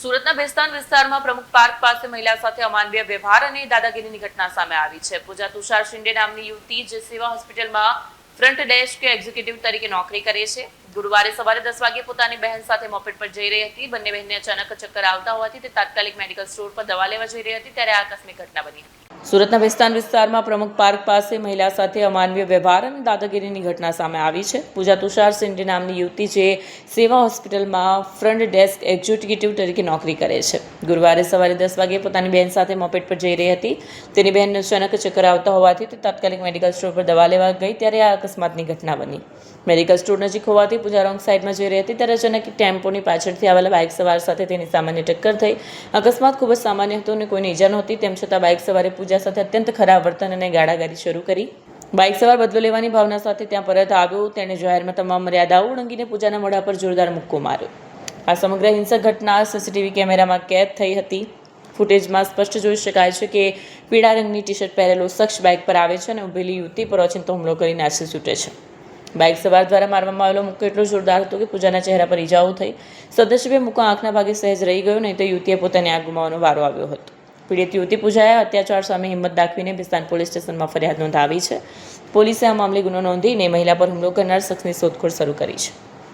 સુરતના બેસ્તાન વિસ્તારમાં પ્રમુખ પાર્ક પાસે મહિલા સાથે અમાનવીય વ્યવહાર અને દાદાગીરીની ઘટના સામે આવી છે. પૂજા તુષાર શિંદે નામની યુવતી જે સેવા હોસ્પિટલમાં ફ્રન્ટ ડેસ્ક એક્ઝિક્યુટિવ તરીકે નોકરી કરે છે. ગુરુવારે સવારે 10 વાગે પોતાની બહેન સાથે મોપેડ પર જઈ રહી હતી. બંને બહેનને અચાનક ચક્કર આવતા હોવાથી તે તાત્કાલિક મેડિકલ સ્ટોર પર દવા લેવા જઈ રહી હતી ત્યારે આ આકસ્મિક ઘટના બની હતી. સુરતના બેસ્તાન વિસ્તારમાં પ્રમુખ પાર્ક પાસે મહિલા સાથે અમાનવીય વ્યવહાર અને દાદાગીરીની ઘટના સામે આવી છે. પૂજા તુષાર શિંદે નામની યુવતી જે સેવા હોસ્પિટલમાં ફ્રન્ટ ડેસ્ક એક્ઝિક્યુટિવ તરીકે નોકરી કરે છે. ગુરુવારે સવારે 10 વાગે પોતાની બહેન સાથે મોપેડ પર જઈ રહી હતી. તેની બહેનને અચાનક ચક્કર આવતા હોવાથી તે તાત્કાલિક મેડિકલ સ્ટોર પર દવા લેવા ગઈ ત્યારે આ અકસ્માતની ઘટના બની. મેડિકલ સ્ટોર નજીક હોવાથી પૂજા રોંગ સાઈડમાં જઈ રહી હતી ત્યારે અચાનક ટેમ્પોની પાછળથી આવેલા બાઇક સવાર સાથે તેની સામાન્ય ટક્કર થઈ. અકસ્માત ખૂબ જ સામાન્ય હતો અને કોઈને ઈજા નહોતી. તેમ છતાં બાઇક સવારે પૂજા સાથે અત્યંત ખરાબ વર્તન અને ગાળાગાળી શરૂ કરી. બાઇક સવાર બદલો લેવાની ભાવના સાથે ત્યાં પરત આવ્યો. તેણે જાહેરમાં તમામ મર્યાદાઓ ઉલ્લંઘીને પૂજાના મોઢા પર જોરદાર મુક્કો માર્યો. આ સમગ્ર હિંસક ઘટના સીસીટીવી કેમેરામાં કેદ થઈ હતી. ફૂટેજમાં સ્પષ્ટ જોઈ શકાય છે કે પીળા રંગની ટી-શર્ટ પહેરેલો શખ્સ બાઇક પર આવે છે અને ઊભેલી યુવતી પર ઓચિંતો હુમલો કરી નાસી છૂટે છે. બાઇક સવાર દ્વારા મારવામાં આવેલો મુક્કો એટલો જોરદાર હતો કે પૂજાના ચહેરા પર ઈજાઓ થઈ. સદનસીબે મુક્કો આંખના ભાગે સહેજ રહી ગયો, નહીં તો યુવતીએ પોતાની આંખ ગુમાવવાનો વારો આવ્યો હતો. પીડિત યુવતી પૂજાએ અત્યાચાર સામે હિંમત દાખવીને બેસ્તાન પોલીસ સ્ટેશનમાં ફરિયાદ નોંધાવી છે. પોલીસે આ મામલે ગુનો નોંધીને મહિલા પર હુમલો કરનાર શખ્સની શોધખોળ શરૂ કરી છે.